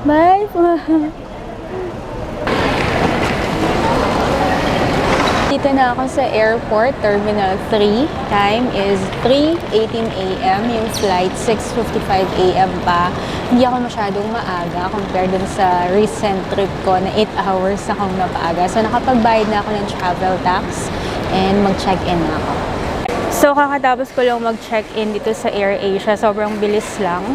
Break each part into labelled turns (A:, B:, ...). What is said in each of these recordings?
A: Bye! Dito na ako sa airport, Terminal 3. Time is 3:18 a.m. Yung flight, 6:55 a.m. pa. Hindi ako masyadong maaga compared dun sa recent trip ko na 8 hours akong napaaga. So, nakapagbayad na ako ng travel tax and mag-check-in na ako. So, kakatapos ko lang mag-check-in dito sa AirAsia. Sobrang bilis lang.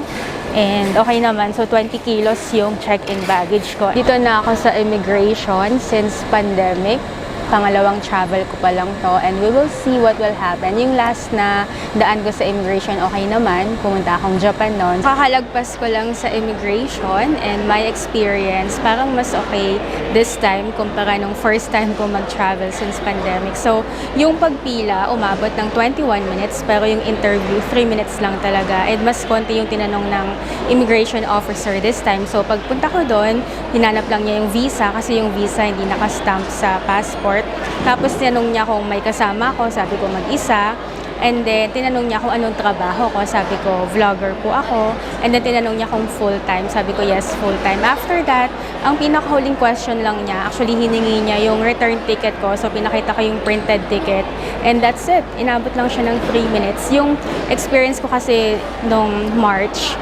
A: And okay naman. So, 20 kilos yung check-in baggage ko. Dito na ako sa immigration since pandemic. Pangalawang travel ko pa lang to and we will see what will happen. Yung last na daan ko sa immigration, okay naman. Pumunta akong Japan noon. Kakalagpas ko lang sa immigration and my experience, parang mas okay this time kumpara nung first time ko mag-travel since pandemic. So, yung pagpila, umabot ng 21 minutes pero yung interview, 3 minutes lang talaga. And mas konti yung tinanong ng immigration officer this time. So, pagpunta ko doon, hinanap lang niya yung visa kasi yung visa hindi nakastamp sa passport. Tapos tinanong niya kung may kasama ako, sabi ko mag-isa. And then tinanong niya kung anong trabaho ko, sabi ko vlogger po ako. And then tinanong niya kung full-time, sabi ko yes, full-time. After that, ang pinakahuling question lang niya, actually hiningi niya yung return ticket ko. So pinakita ko yung printed ticket. And that's it. Inabot lang siya ng 3 minutes. Yung experience ko kasi nung March,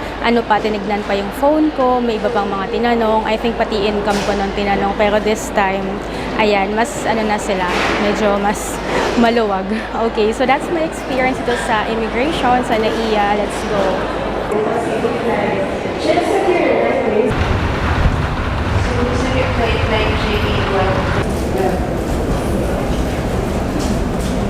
A: tinignan pa yung phone ko, may iba pang mga tinanong. I think pati income ko nung tinanong. Pero this time, ayan, mas na sila, medyo mas maluwag. Okay, so that's my experience ito sa immigration, sa NAIA. Let's go.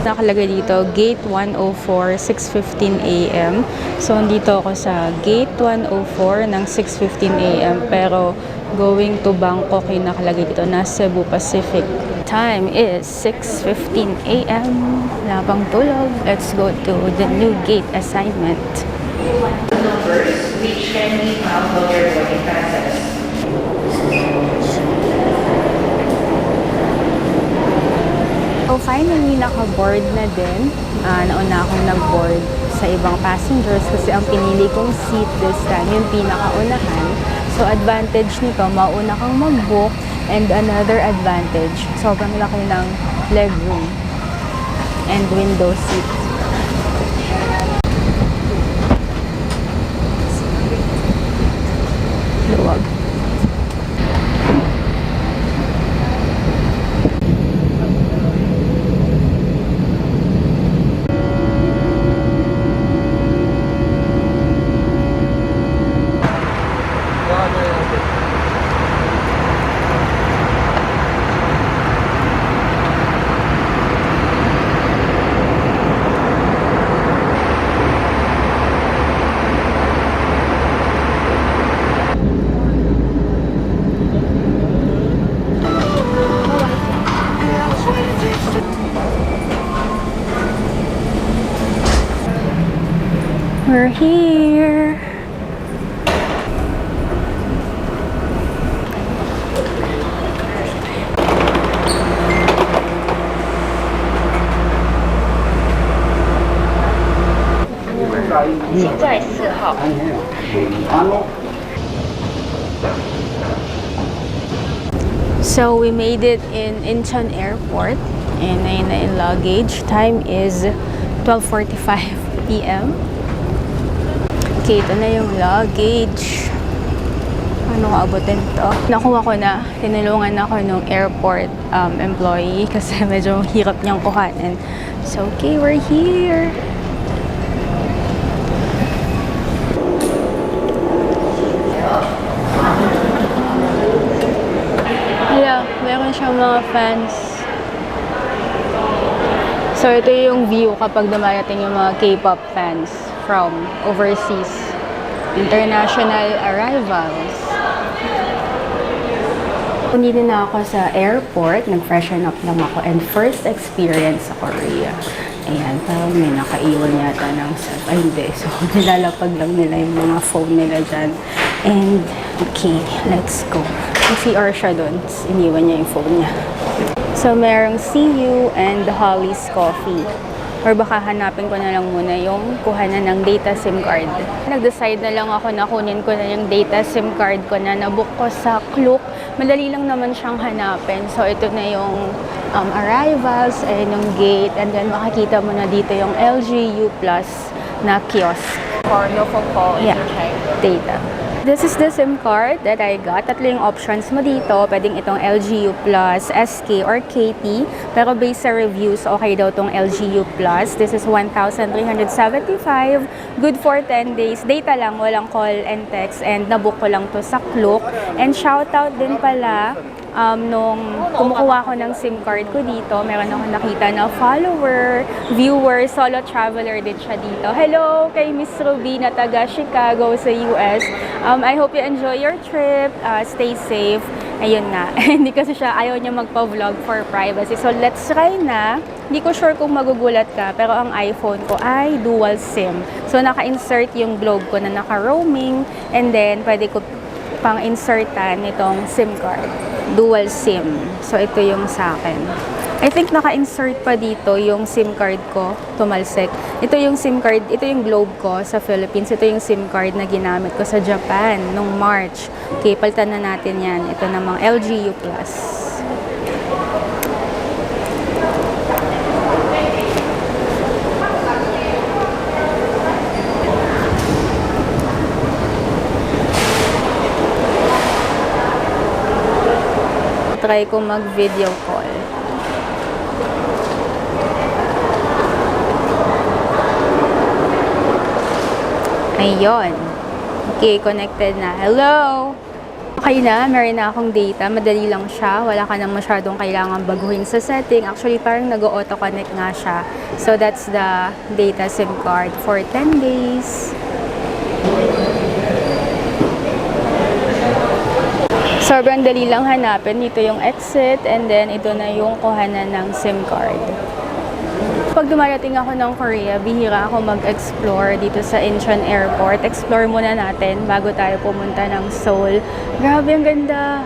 A: Nakalagay dito, Gate 104, 6:15 a.m. So, nandito ako sa Gate 104 ng 6:15 a.m. Pero, going to Bangkok yung nakalagay dito na Cebu Pacific. Time is 6:15 a.m. Wala pang tulog. Let's go to the new gate assignment.
B: Numbers which can be found on your boarding passes.
A: So finally, naka-board na din. Nauna akong nag-board sa ibang passengers kasi ang pinili kong seat this time, yung pinakaunahan. So advantage nito, mauna kang mag-book and another advantage, sobrang laki ng legroom and window seat. Luwag. We're here. So we made it in Incheon Airport and ayun na yung luggage. Time is 12:45 p.m. Okay, ito na yung luggage. Ano ko abutin to? Nakuha ko na. Tinulungan ako nung airport employee kasi medyo hirap niyang kuhanin. So, okay, we're here. Hala, meron siyang mga fans. So, ito yung view kapag dumarating yung mga K-pop fans from overseas. International arrivals. Nandito na ako sa airport. Nag-freshen up lang ako. And first experience sa Korea. Ayan, parang may nakaiwan yata ng self. Ay, hindi. So, nilalapag lang nila yung mga phone nila dyan. And, okay, let's go. Si Arsha doon. Iniwan niya yung phone niya. So, merong See You and Holly's Coffee. Or baka hanapin ko na lang muna yung kuhanan ng data SIM card. Nag-decide na lang ako na kunin ko na yung data SIM card ko na nabook ko sa Klook. Madali lang naman siyang hanapin. So, ito na yung arrivals, and yung gate, and then makikita mo na dito yung LGU Plus na kiosk.
B: For local call
A: Yeah, data. This is the SIM card that I got. Tatlo yung options mo dito. Pwedeng itong LGU Plus, SK, or KT. Pero based sa reviews, okay daw itong LGU Plus. This is 1,375. Good for 10 days. Data lang, walang call and text. And nabook ko lang to sa Klook. And shoutout din pala, nung kumukuha ko ng SIM card ko dito, meron ako nakita na follower, viewer, solo traveler din siya dito. Hello kay Miss Ruby na taga Chicago sa US. I hope you enjoy your trip. Stay safe. Ayun na. Hindi kasi siya, ayaw niya magpa-vlog for privacy. So, let's try na. Hindi ko sure kung magugulat ka, pero ang iPhone ko ay dual SIM. So, naka-insert yung globe ko na naka-roaming, and then, pwede ko pang-insertan itong SIM card. Dual SIM. So, ito yung sa akin. I think naka-insert pa dito yung SIM card ko, tumalsik. Ito yung SIM card, ito yung globe ko sa Philippines. Ito yung SIM card na ginamit ko sa Japan nung March. Okay, palitan na natin yan. Ito namang LGU Plus. Try ko mag-video call. Ayun. Okay, connected na. Hello! Okay na, meron na akong data. Madali lang siya. Wala ka nang masyadong kailangan baguhin sa setting. Actually, parang nag-auto-connect nga siya. So, that's the data SIM card for 10 days. Sobrang dali lang hanapin. Dito yung exit, and then ito na yung kuhanan ng SIM card. Pag dumarating ako ng Korea, bihira ako mag-explore dito sa Incheon Airport. Explore muna natin bago tayo pumunta ng Seoul. Grabe, ang ganda!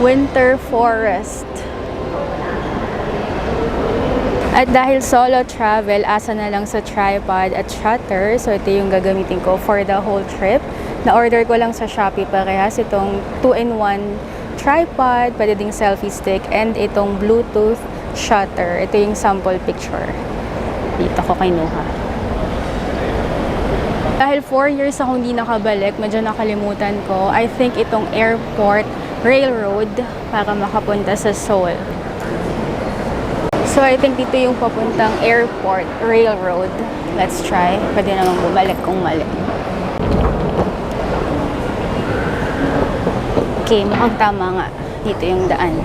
A: Winter Forest. At dahil solo travel, asa na lang sa tripod at shutter. So, ito yung gagamitin ko for the whole trip. Na-order ko lang sa Shopee parehas itong 2-in-1 tripod, pwede ding selfie stick, and itong Bluetooth shutter. Ito yung sample picture. Dito ko kinuha. Dahil 4 years ako hindi nakabalik, medyo nakalimutan ko. I think itong airport railroad para makapunta sa Seoul. So, I think dito yung papuntang airport railroad. Let's try. Pwede namang bumalik kung mali. Okay, mukhang tama nga. Dito yung daan.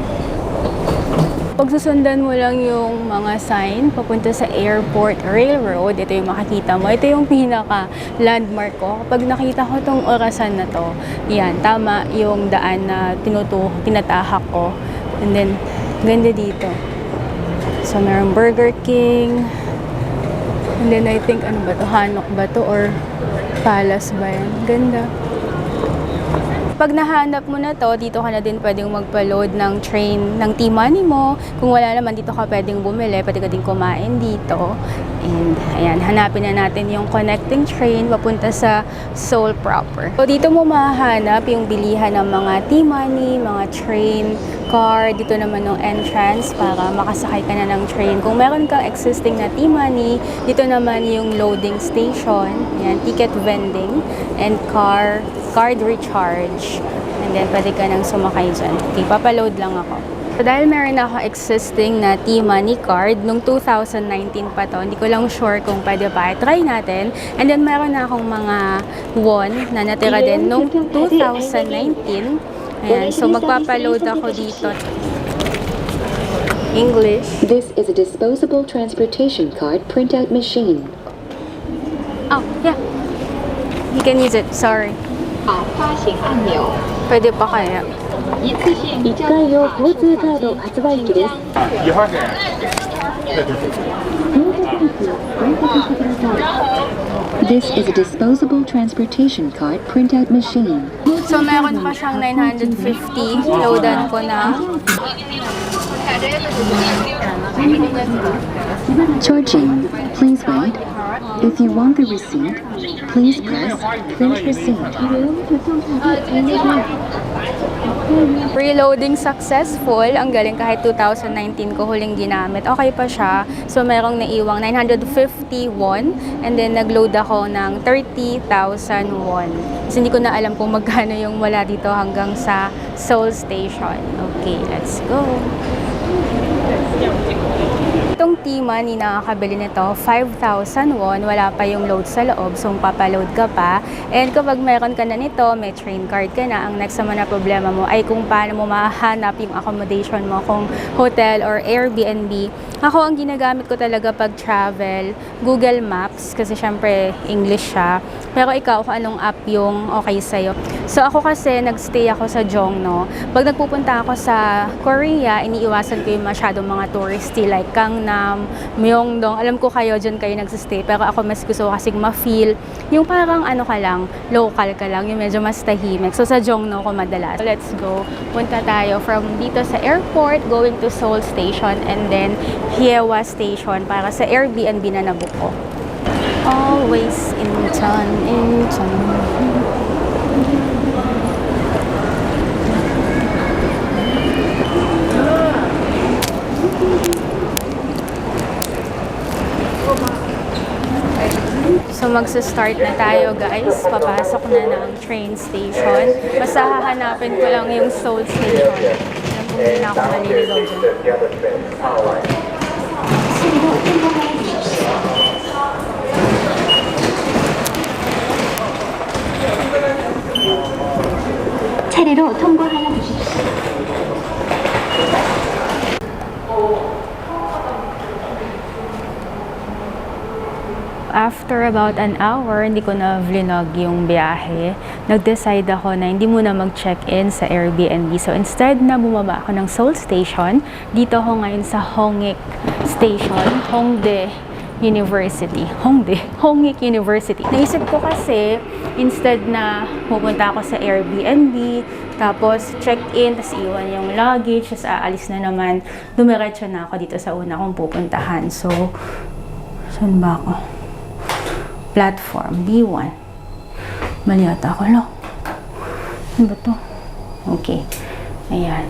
A: Pag susundan mo lang yung mga sign papunta sa airport railroad, ito yung makikita mo. Ito yung pinaka-landmark ko. Kapag nakita ko tong orasan na to, yan, tama yung daan na tinatahak ko. And then, ganda dito. So, merong Burger King. And then, I think, ano ba to? Hanok ba to? Or Palace ba yan? Ganda. Pag nahanap mo na to, dito ka na din pwedeng magpa-load ng train ng T-Money mo. Kung wala naman, dito ka pwedeng bumili. Pwede ka din kumain dito. And, ayan, hanapin na natin yung connecting train papunta sa Seoul proper. So, dito mo mahanap yung bilihan ng mga T-Money, mga train, car. Dito naman yung entrance para makasakay ka na ng train. Kung meron kang existing na T-Money, dito naman yung loading station. Ayan, ticket vending, and card recharge. And then, pwede ka nang sumakay dyan. Okay, papaload lang ako. So, dahil meron ako existing na T-Money card, nung 2019 pa to, hindi ko lang sure kung pwede pa. Try natin. And then, meron na akong mga won na natira din nung 2019. Ayan, so magpapaload ako dito. English.
C: This is a disposable transportation card printout machine.
A: Oh, yeah. You can use it. Sorry.
C: 发行按钮。
A: Pwede pa kaya?
C: 1回用交通カード発売機です。
D: 2番線。
C: 乗車率を選択してください。This is a disposable transportation card printout machine.
A: So, meron pa siyang 950. Loadan ko na.
C: Charging. Please wait. If you want the receipt, please press print receipt.
A: Reloading successful. Ang galing, kahit 2019 ko huling ginamit. Okay pa siya. So, merong naiwang 950 won. And then, nag-load ako ng 30,000 won. Kasi hindi ko na alam kung magkano yung mula dito hanggang sa Seoul Station. Okay, let's go. Itong T-Money nakakabili nito, 5,000 won, wala pa yung load sa loob, so papaload ka pa. And kapag meron ka na nito, may train card ka na, ang next naman na problema mo ay kung paano mo mahanap yung accommodation mo, kung hotel or Airbnb. Ako, ang ginagamit ko talaga pag travel, Google Maps, kasi syempre English siya. Pero ikaw, kung anong app yung okay sa'yo. So ako kasi, nagstay ako sa Jongno. Pag nagpupunta ako sa Korea, iniiwasan ko yung masyadong mga touristy like Gangnam, Myeongdong. Alam ko kayo, dyan kayo nagsistay. Pero ako mas gusto ko kasing ma-feel yung parang ano ka lang, local ka lang, yung medyo mas tahimik. So sa Jongno ko madalas. So, let's go. Punta tayo from dito sa airport, going to Seoul Station, and then Hyewa Station para sa Airbnb na nabook ko. Always Incheon, Incheon. So magsa-start na tayo guys, papasok na ng train station. Basta hahanapin ko lang yung Seoul Station. Alam ko hindi na ako maliligaw dyan.
C: 차례로 통과하여 주십시오.
A: After about an hour, hindi ko na vlog yung biyahe. Nag-decide ako na hindi muna mag-check-in sa Airbnb. So instead na bumaba ako ng Seoul Station, dito ako ngayon sa Hongik Station, Hongdae University. Hongik University. Naisip ko kasi, instead na pupunta ako sa Airbnb, tapos check-in, tapos iwan yung luggage, tapos aalis na naman, dumiretso na ako dito sa una kong pupuntahan. So, saan ba ako? Platform B1. Mali ata ako, lo. Ano ba to? Okay. Ayan.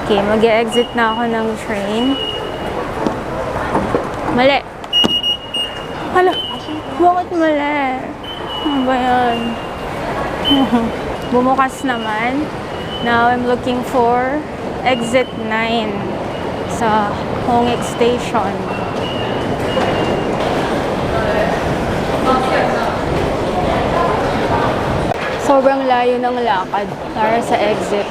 A: Okay, mag-e-exit na ako ng train. Mali. Hala, bakit mali? Ano ba yan? Bumukas naman. Now, I'm looking for exit 9 sa Hongik Station. Sobrang layo ng lakad para sa exit.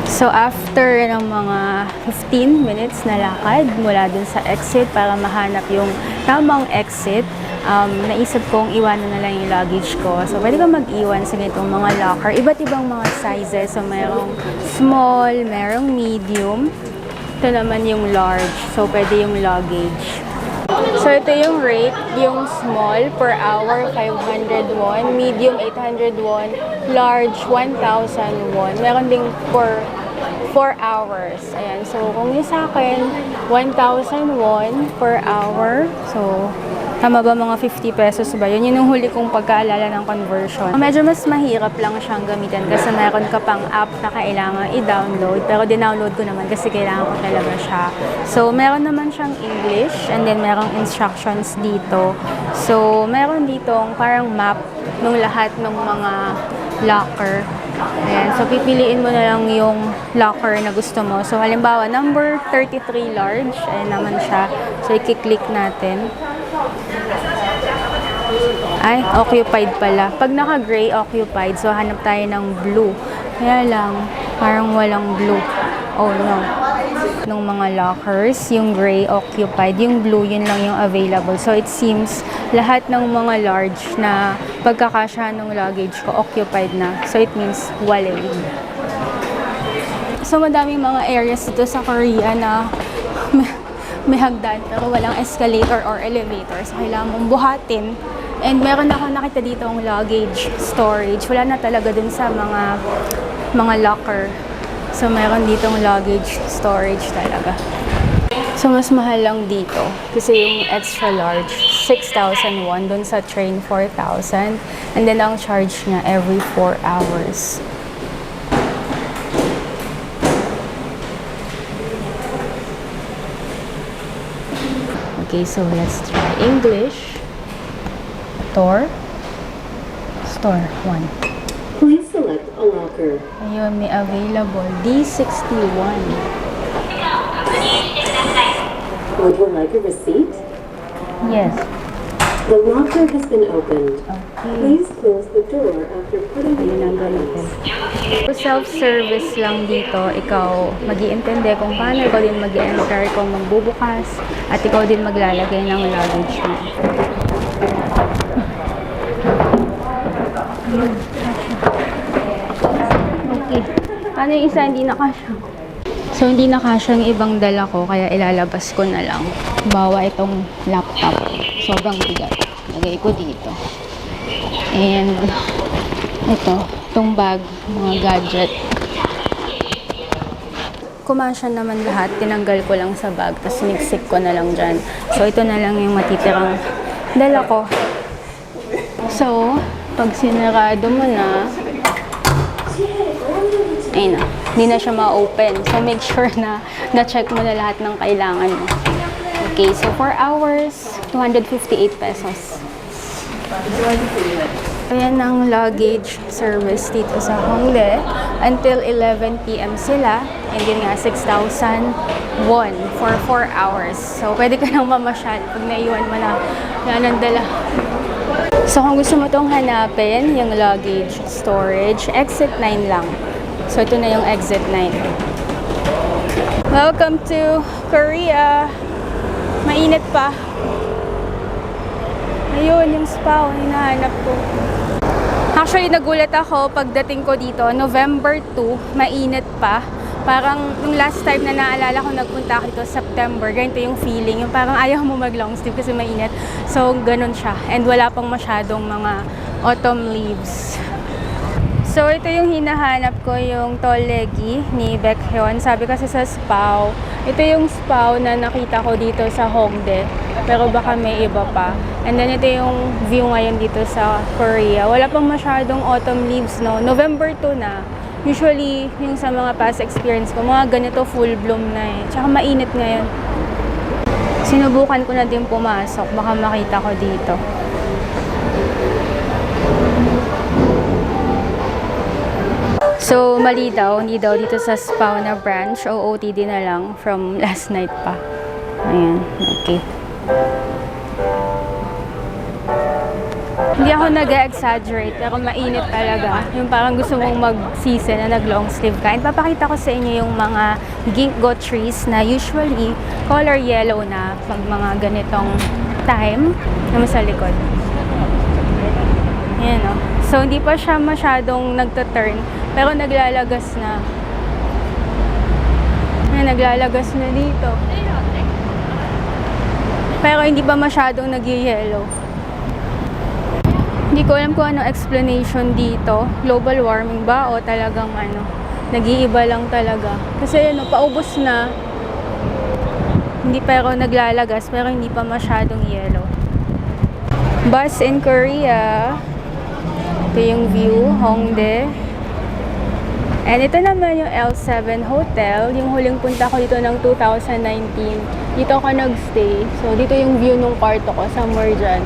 A: So, after ng mga 15 minutes na lakad mula dun sa exit para mahanap yung tamang exit, naisip kong iwanan na lang yung luggage ko. So, pwede ka mag-iwan sa ganitong mga locker. Iba't ibang mga sizes. So, mayroong small, mayroong medium. Ito naman yung large. So, pwede yung luggage. So, ito yung rate. Yung small, per hour, 500 won. Medium, 800 won. Large, 1,000 won. Meron ding for 4 hours. Ayan. So, kung yung sa akin, 1,000 won per hour. So, tama ba mga 50 pesos ba? Yun yung huli kong pagkaalala ng conversion. Medyo mas mahirap lang siyang gamitin kasi meron ka pang app na kailangan i-download. Pero dinownload ko naman kasi kailangan ko talaga siya. So, meron naman siyang English and then merong instructions dito. So, meron ditong parang map ng lahat ng mga locker. Ayan. So, pipiliin mo na lang yung locker na gusto mo. So, halimbawa, number 33 large. Ayan naman siya. So, i-click natin. Ay, occupied pala. Pag naka-gray, occupied. So, hanap tayo ng blue. Kaya lang, parang walang blue. Oh, no. Nung mga lockers, yung gray, occupied. Yung blue, yun lang yung available. So, it seems, lahat ng mga large na pagkakasya ng luggage ko, occupied na. So, it means wala. So, madaming mga areas dito sa Korea na may hagdan pero walang escalator or elevator. So, kailangan mong buhatin. And meron ako nakita dito ang luggage storage. Wala na talaga dun sa mga locker. So, meron ditong luggage storage talaga. So, mas mahal lang dito. Kasi yung extra large, 6,001. Doon sa train, 4,000. And then, ang charge niya every 4 hours. Okay, so let's try English. Store. Store, 1.
C: Please select a locker.
A: Ayun, may available. D61.
C: Would you like a receipt?
A: Yes.
C: The locker has been opened.
A: Okay.
C: Please close the door after putting
A: Ayun
C: in
A: ang ganito. Self-service lang dito. Ikaw mag-iintindi kung paano ikaw din mag-enter, kung magbubukas, at ikaw din maglalagay ng luggage mo. Okay. Ano yung isa hindi nakasya? So, hindi nakasya yung ibang dala ko, kaya ilalabas ko na lang. Bawa itong laptop. Sobrang bigat. Lagay ko dito. And, itong bag, mga gadget. Kumasya naman lahat. Tinanggal ko lang sa bag, tapos siniksik ko na lang dyan. So, ito na lang yung matitirang dala ko. So, pag sinarado mo na, ayun na, hindi na siya ma-open. So, make sure na na-check mo na lahat ng kailangan mo. Okay, so 4 hours, 258 pesos. Ayan ang luggage service dito sa Hongdae. Until 11 p.m. sila. And yun nga, 6,000 won for 4 hours. So, pwede ka nang mamasyal pag naiwan mo na yan ang dala. So, kung gusto mo itong hanapin, yung luggage storage, exit 9 lang. So, ito na yung exit 9. Welcome to Korea! Mainit pa. Ayun, yung spa, hinahanap ko. Actually, nagulat ako pagdating ko dito, November 2, mainit pa. Parang yung last time na naalala ko nagpunta ako dito, September, ganito yung feeling. Yung parang ayaw mo mag-long sleeve kasi mainit. So, ganun siya. And wala pang masyadong mga autumn leaves. So, ito yung hinahanap ko, yung Tolegi ni Baekhyun. Sabi kasi sa Spao, ito yung Spao na nakita ko dito sa Hongdae. Pero baka may iba pa. And then, ito yung view ngayon dito sa Korea. Wala pang masyadong autumn leaves, no? November 2 na. Usually, yung sa mga past experience ko, mga ganito full bloom na eh. Tsaka mainit ngayon. Sinubukan ko na din pumasok. Baka makita ko dito. So, mali daw. Hindi daw dito sa Spao na branch. OOTD na lang from last night pa. Ayan. Okay. Hindi ako nag-exaggerate, pero mainit talaga. Yung parang gusto mong mag-season na nag-long sleeve ka. And papakita ko sa inyo yung mga ginkgo trees na usually color yellow na pag mga ganitong time. Naman sa likod. Ayan o. So, hindi pa siya masyadong nagta-turn, pero naglalagas na. Ayan, naglalagas na dito. Pero hindi pa masyadong nag-yellow. Hindi ko alam kung ano explanation dito. Global warming ba o talagang nag-iiba lang talaga. Kasi paubos na. Hindi pero naglalagas pero hindi pa masyadong yellow. Bus in Korea. Ito yung view, Hongdae. And ito naman yung L7 Hotel. Yung huling punta ko dito ng 2019. Dito ako nagstay. So dito yung view ng kwarto ko, somewhere dyan.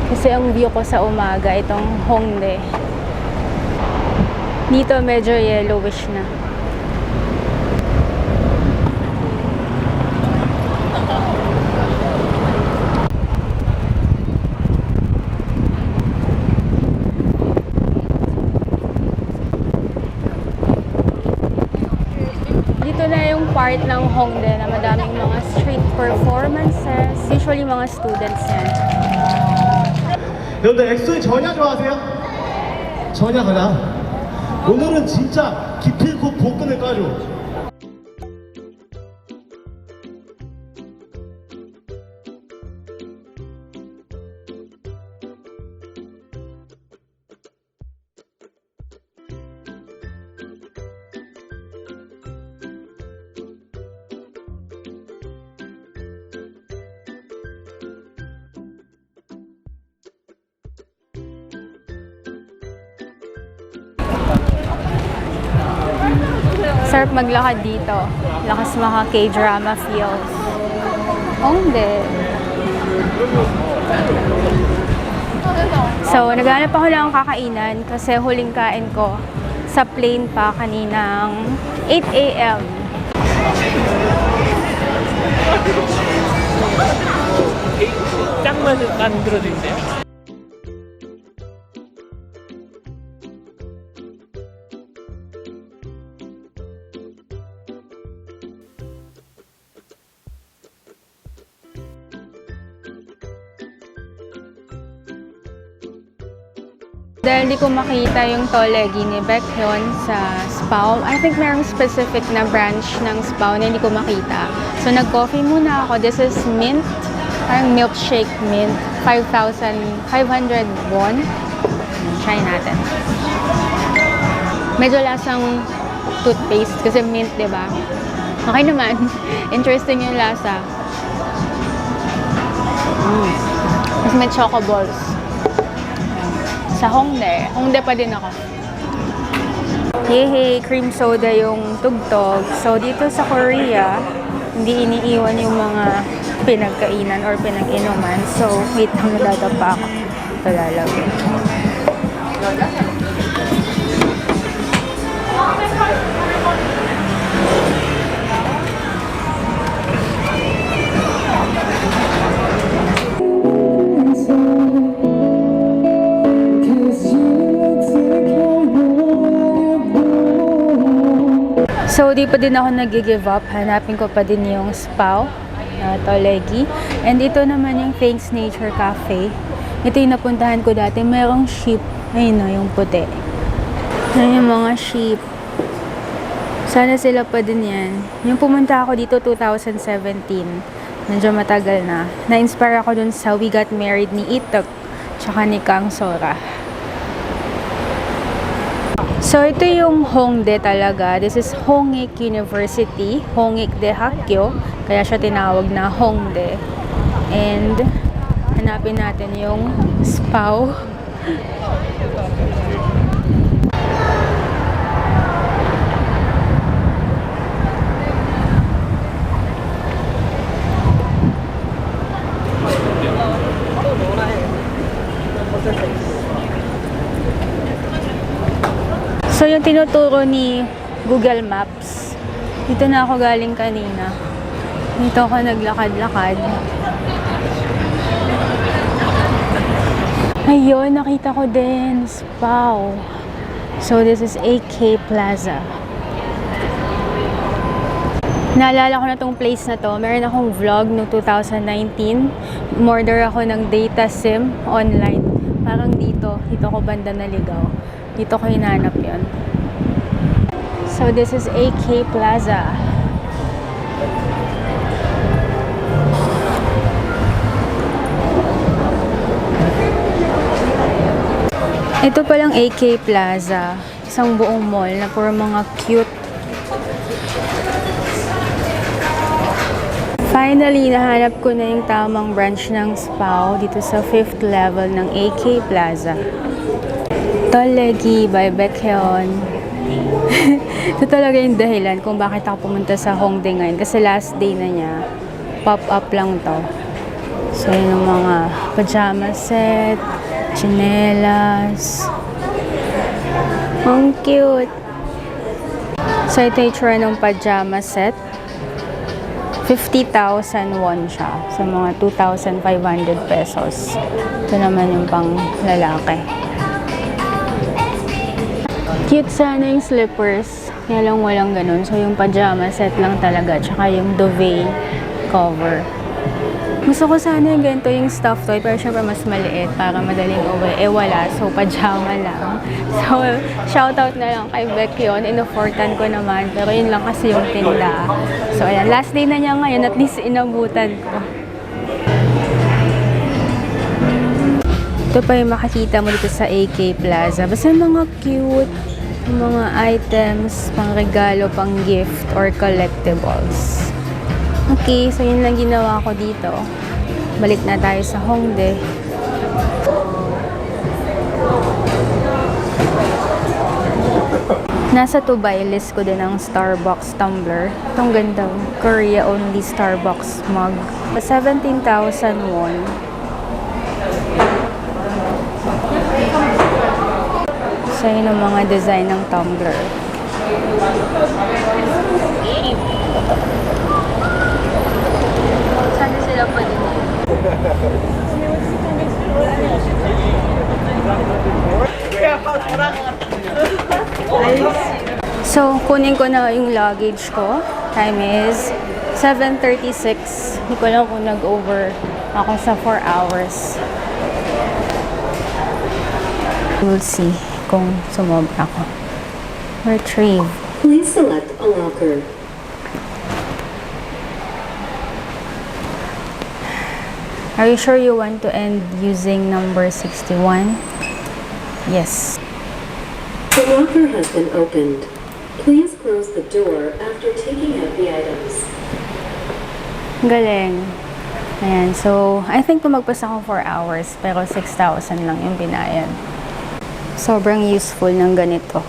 A: Kasi ang view ko sa umaga, itong Hongdae. Dito medyo yellowish na. Dito na yung part ng Hongdae na madaming mga street performances. Usually mga students yan.
D: 여러분들 엑소의 전야 좋아하세요? 전야 가자. 오늘은 진짜 기필코 복근을 까줘.
A: Sarap maglakad dito. Lakas maka K-drama feels. Hongdae. So, naghanap ako ng kakainan kasi huling kain ko sa plane pa kaninang 8 a.m.
E: 짱 만들어진대요.
A: Dahil hindi ko makita yung Tolegi ni Baekhyun sa Spao, I think merong specific na branch ng Spao na hindi ko makita. So, nag-coffee muna ako. This is mint. Parang milkshake mint. 5,500 won. Try natin. Medyo lasang toothpaste kasi mint, di ba? Okay naman. Interesting yung lasa. Tapos may choco balls. Sa Hongdae. Hongdae pa din ako. Hey, cream soda yung tugtog. So, dito sa Korea, hindi iniiwan yung mga pinagkainan or pinag-inuman. So, wait lang, nadadapa ako. Ito lalagyan. So, di pa din ako nag-give up. Hanapin ko pa din yung Spao na Tolegi. And ito naman yung Thanks Nature Cafe. Ito yung napuntahan ko dati. Merong sheep. Ayun o, yung puti. Ayun yung mga sheep. Sana sila pa din yan. Yung pumunta ako dito 2017. Medyo matagal na. Na-inspire ako dun sa We Got Married ni Itok tsaka ni Kang Sora. So, ito yung Hongdae talaga. This is Hongik University, Hongik Daehakgyo. Kaya siya tinawag na Hongdae. And, hanapin natin yung Spao. So, yung tinuturo ni Google Maps, dito na ako galing kanina. Dito ako naglakad-lakad. Ayun, nakita ko din, Spao. So, this is AK Plaza. Naalala ko na tong place na to. Meron akong vlog noong 2019. Umorder ako ng data SIM online. Parang dito ko banda naligaw. Dito ko hinanap yun. So, this is AK Plaza. Ito palang AK Plaza. Isang buong mall na puro mga cute. Finally, nahanap ko na yung tamang branch ng Spao dito sa 5th level ng AK Plaza. Tolegi by Baekhyun. Ito talaga yung dahilan kung bakit ako pumunta sa Hongdae ngayon. Kasi last day na niya. Pop-up lang to. So, yun yung mga pajama set, chinelas. Ang cute. So, ito yung tsura ng pajama set. 50,000 won siya. So, mga 2,500 pesos. Ito naman yung pang lalaki. Cute sana yung slippers. Kaya lang walang ganun. So, yung pajama set lang talaga. Tsaka yung duvet cover. Gusto ko sana yung ganito yung stuffed toy. Pero syempre mas maliit para madaling uwi. Eh, wala. So, pajama lang. So, shoutout na lang kay Baekhyun. Inoffertan ko naman. Pero yun lang kasi yung tinda. So, ayan. Last day na niya ngayon. At least inabutan ko. Ito pa yung makikita mo dito sa AK Plaza. Basta mga cute mga items, pang regalo, pang gift, or collectibles. Okay, so yun lang ginawa ko dito. Balik na tayo sa Hongdae. Nasa to buy list ko din ang Starbucks tumbler. Itong ganda, Korea only Starbucks mug. 17,000 won. So yun ang mga design ng tumbler. Sana sila pa din. So, kunin ko na yung luggage ko. Time is 7:36. Hindi ko lang kung nag-over ako sa 4 hours. We'll see kung sumobra ako. Retrieve.
C: Please select a locker.
A: Are you sure you want to end using number 61? Yes.
C: The locker has been opened. Please close the door after taking out the items.
A: Galing. Ayan. So, I think tumagpas ako 4 hours, pero 6,000 lang yung binayad. Sobrang useful ng ganito.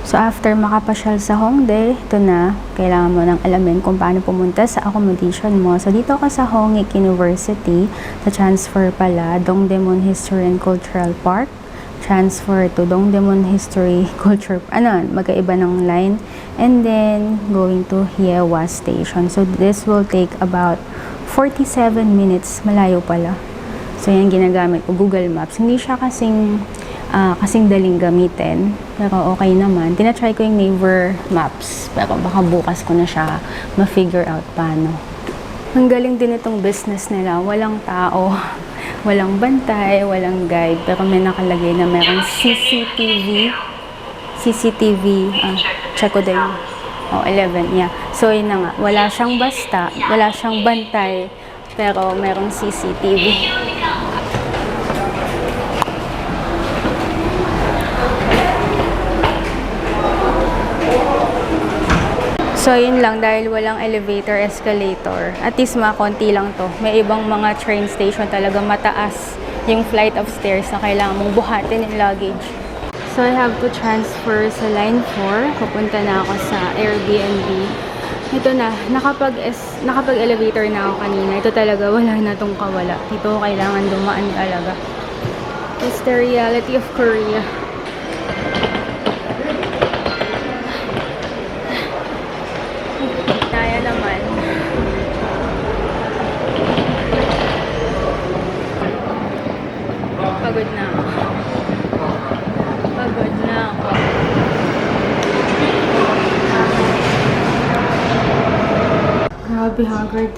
A: So, after makapasyal sa Hongdae, ito na, kailangan mo nang alamin kung paano pumunta sa accommodation mo. So, dito ka sa Hongik University, sa transfer pala, Dongdaemun History and Cultural Park, transfer to Dongdaemun History Culture, magkaiba ng line, and then going to Hyewa Station. So, this will take about 47 minutes, malayo pala. So, yan ginagamit ko, Google Maps. Hindi siya kasing daling gamitin, pero okay naman. Tinatry ko yung Naver Maps, pero baka bukas ko na siya ma-figure out paano. Ang galing din itong business nila, walang tao, walang bantay, walang guide, pero may nakalagay na merong CCTV, check ko din. 11, yeah. So, yun na nga, wala siyang basta, wala siyang bantay, pero merong CCTV. So, yun lang, dahil walang elevator, escalator. At least konti lang to. May ibang mga train station talaga mataas yung flight of stairs na kailangan mong buhatin yung luggage. So, I have to transfer sa line 4. Pupunta na ako sa Airbnb. Ito na, nakapag-elevator na ako kanina. Ito talaga, wala na tong kawala. Dito kailangan dumaan talaga. It's the reality of Korea. Kaya naman. Pagod na ako. Pagod na ako. Grabe, haggard.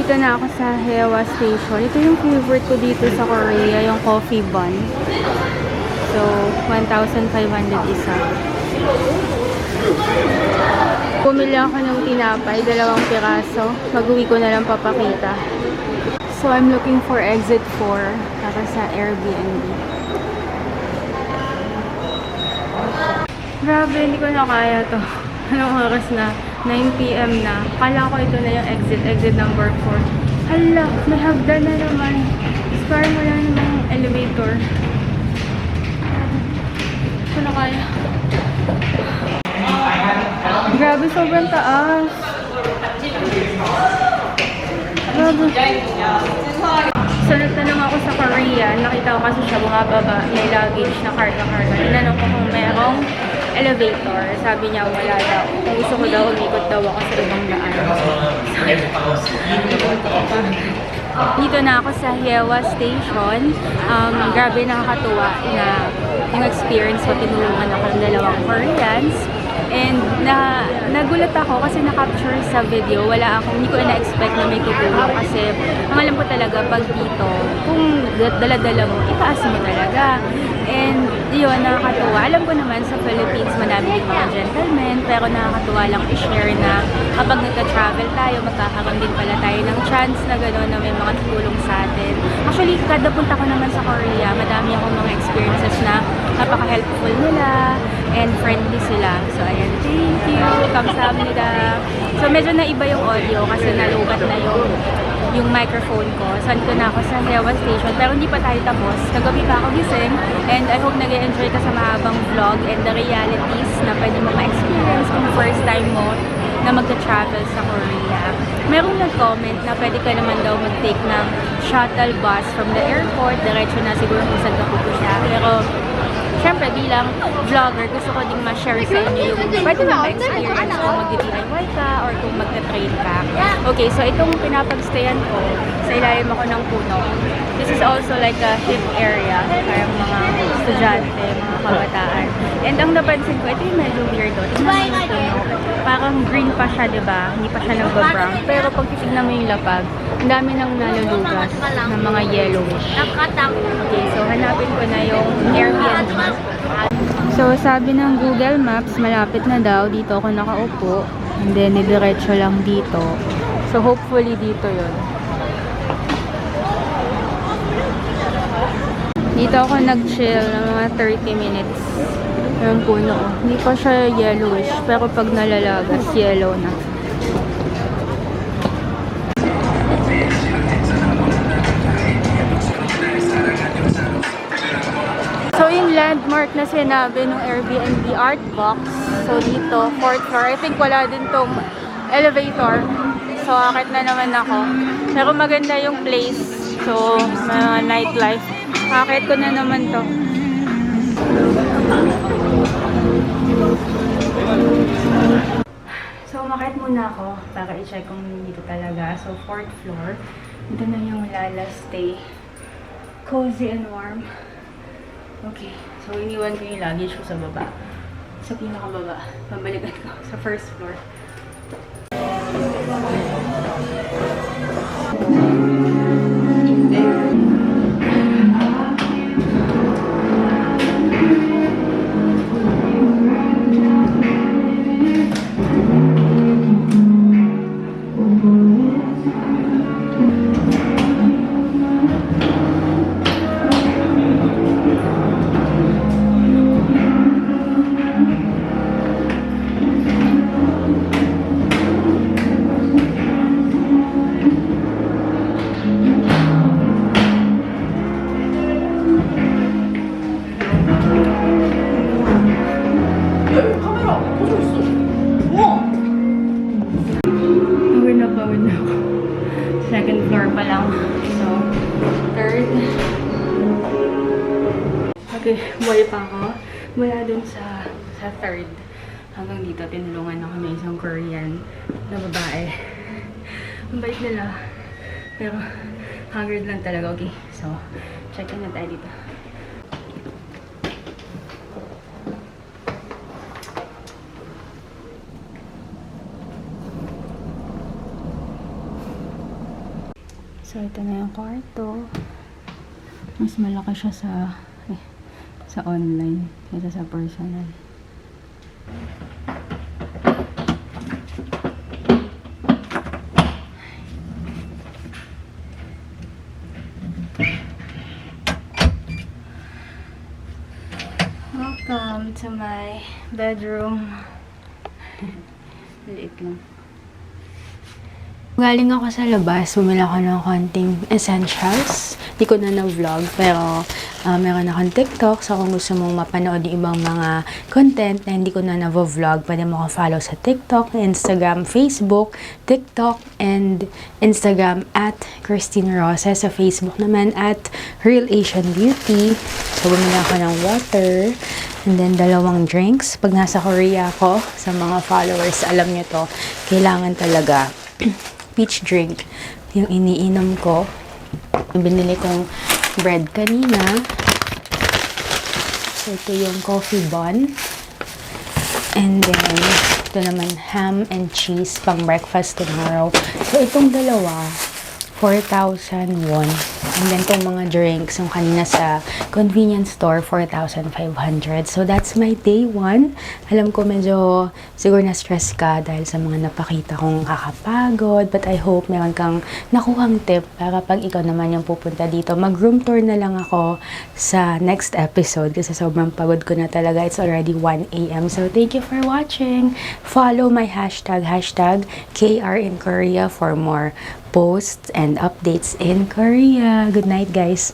A: Dito na ako sa Hyewa Station. Ito yung favorite ko dito sa Korea, yung coffee bun. So, 1,500 isa. Pumili ako ng tinapay, 2 piraso. Mag-uwi ko na lang papakita. So, I'm looking for exit 4 para sa Airbnb. Grabe, hindi ko na kaya to. Anong oras na? 9 PM na. Kala ko ito na yung exit number 4. Hala, may hagdan na naman. Parang wala namang elevator. Ito na kaya. Grabe, sobrang taas. Grabe. So, nagtanong ako sa Korea. Nakita ko kasi siya bumababa. May luggage na karga-karga. Tinanong ko kung merong elevator. Sabi niya wala daw. Kung gusto ko daw, umikot daw ako sa ibang daan. Dito na ako sa Hyewa Station. Grabe, nakakatuwa na yung experience ko. Tinulungan ako ng 2 Koreans. And nagulat ako kasi na-capture sa video. Hindi ko na-expect na may tutulong kasi ang alam ko talaga pag dito, kung dala-dala mo, itaas mo talaga. And yun, nakakatuwa. Alam ko naman sa Philippines, madami din mga gentlemen, pero nakakatuwa lang i-share na kapag nagka-travel tayo, magkakaroon din pala tayo ng chance na gano'n na may mga tutulong sa atin. Actually, kada punta ko naman sa Korea, madami akong mga experiences na napaka-helpful nila and friendly sila. So, ayan, thank you, kamsahamnida. So, medyo naiba yung audio kasi nalubat na yung microphone ko. So, andito na ako sa Hewa Station. Pero hindi pa tayo tapos. Kagabi pa ako gising. And I hope nag-enjoy ka sa mahabang vlog and the realities na pwede mo ma-experience kung first time mo na magta-travel sa Korea. Merong nag-comment na pwede ka naman daw mag-take ng shuttle bus from the airport. Diretso na siguro kung saan ka pupunta. Pero syempre, bilang vlogger, gusto ko ding ma-share sa inyo yung pwede mo ma-experience kung mag-DIY ka or kung mag-train ka. Okay, so itong pinapag-stayan ko, sa ilalim ako ng puno. This is also like a hip area, parang mga estudyante, mga kabataan. And ang napansin ko, ito yung medyo weirdo. Tingnan mo yung puno. Parang green pa siya, diba? Hindi pa siya nag-brown. Pero pag titignan mo yung lapag, ang dami nang nalulugas ng mga yellowish. Okay, so hanapin ko na yung Airbnb. So, sabi ng Google Maps, malapit na daw. Dito ako nakaupo. And then, nidiretso lang dito. So, hopefully dito yon. Dito ako nag-chill ng mga 30 minutes. Yung puno. Hindi pa siya yellowish. Pero pag nalalagas, yellow na. So, yung landmark na sinabi ng Airbnb Art Box. So, dito, 4th floor. I think wala din tong elevator. So, akit na naman ako. Pero maganda yung place. So, mga nightlife. Akit ko na naman to. So, umakit muna ako para i-check kung dito talaga. So, 4th floor. Ito na yung Lala Stay. Cozy and warm. Okay. So, iniwan ko yung luggage ko sa baba. Sa pinakababa. Pabalikan ko sa first floor. Pagod na ako. Second floor pa lang. So, third. Okay, buhay pa ako. Mula dun sa third. Hanggang dito, tinulungan ako ng isang Korean na babae. Ang bait nila. Pero, haggard lang talaga. Okay, so, check in na tayo dito. So, ito na yung kwarto. Mas malaki siya sa online kaysa sa personal. Welcome to my bedroom. Liit lang. Galing ako sa labas, bumili ako ng konting essentials. Hindi ko na na-vlog, pero meron akong TikTok. So, kung gusto mong mapanood yung ibang mga content na hindi ko na na-vlog, pwede mo akong follow sa TikTok, Instagram, Facebook, TikTok, and Instagram at Christine Rosa. Sa Facebook naman at Real Asian Beauty. So, bumili ako ng water. And then, 2 drinks. Pag nasa Korea ako, sa mga followers, alam nyo to, kailangan talaga peach drink yung iniinom ko. Binili kong bread kanina. So, ito yung coffee bun. And then, ito naman ham and cheese pang breakfast tomorrow. So, itong dalawa, 4,000 won. And then tong mga drinks, yung kanina sa convenience store, 4,500. So that's my day 1. Alam ko medyo siguro na-stress ka dahil sa mga napakita kong kakapagod. But I hope meron kang nakuhang tip para pag ikaw naman yung pupunta dito. Mag-room tour na lang ako sa next episode kasi sobrang pagod ko na talaga. It's already 1 a.m. So thank you for watching. Follow my hashtag KR in Korea for more posts and updates in Korea. Good night, guys.